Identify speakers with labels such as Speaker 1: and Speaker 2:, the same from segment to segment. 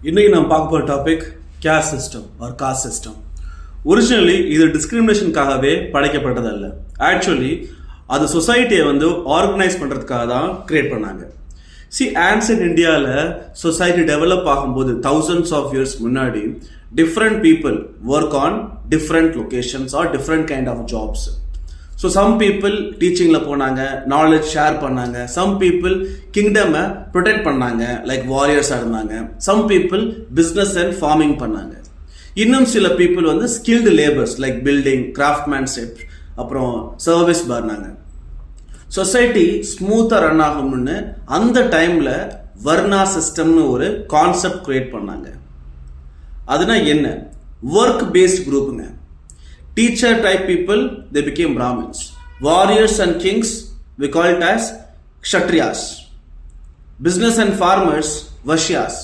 Speaker 1: இன்னைக்கு நம்ம பார்க்க போகிற topic caste system or caste system. Originally இது டிஸ்கிரிமினேஷனுக்காகவே படைக்கப்பட்டதல்ல. ஆக்சுவலி அது சொசைட்டியை ஆர்கனைஸ் பண்ணுறதுக்காக தான் கிரியேட் பண்ணாங்க. ஆன்சன்ட் இந்தியாவில் சொசைட்டி டெவலப் ஆகும்போது thousands of years முன்னாடி different people work on different locations or different kind of jobs. So some people டீச்சிங்கில் போனாங்க, நாலேஜ் ஷேர் பண்ணாங்க. சம் பீப்புள் கிங்டமை ப்ரொடெக்ட் பண்ணாங்க, லைக் வாரியர்ஸாக இருந்தாங்க. Some people business and farming பண்ணாங்க. இன்னும் சில people skilled labours like building, craftsmanship, அப்புறம் சர்வீஸ் பண்ணாங்க. சொசைட்டி ஸ்மூத்தாக ரன் ஆகும்னு அந்த டைமில் வர்ணா சிஸ்டம்னு ஒரு கான்செப்ட் கிரியேட் பண்ணாங்க. அதுனா என்ன? ஒர்க் பேஸ்ட் குரூப்புங்க. Teacher type people, they became Brahmins. Warriors and kings, we call it as Kshatriyas. Business and farmers, Vaishyas.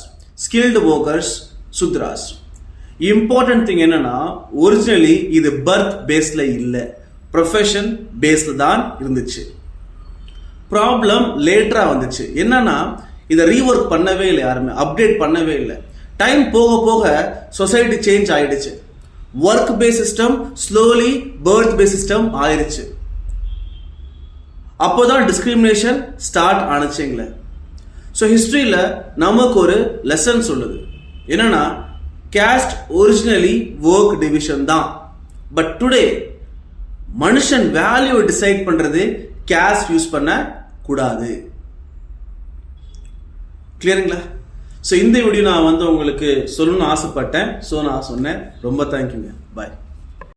Speaker 1: Skilled workers, Sudras. Important thing என்னன்னா, originally இது birth based இல்ல, profession based தான் இருந்துச்சு. Problem later வந்துச்சு. என்னன்னா, இதை rework பண்ணவே இல்லை, யாருமே அப்டேட் பண்ணவே இல்லை. டைம் போக போக சொசைட்டி சேஞ்ச் ஆயிடுச்சு. Work base system slowly birth base system ஆயிடுச்சு. அப்போதான் டிஸ்கிரிமினேஷன் ஸ்டார்ட் ஆனிச்சுங்களே. ஸோ ஹிஸ்டரியில் நமக்கு ஒரு லெசன் சொல்லுது. என்னன்னா, கேஸ்ட் ஒரிஜினலி ஒர்க் டிவிஷன் தான். பட் டுடே மனுஷன் வேல்யூ டிசைட் பண்றது கேஸ்ட் யூஸ் பண்ண கூடாது. கிளியருங்களா? ஸோ இந்த வீடியோ நான் உங்களுக்கு சொல்லணும்னு ஆசைப்பட்டேன். ஸோ நான் சொன்னேன். ரொம்ப தேங்க்யூங்க. பாய்.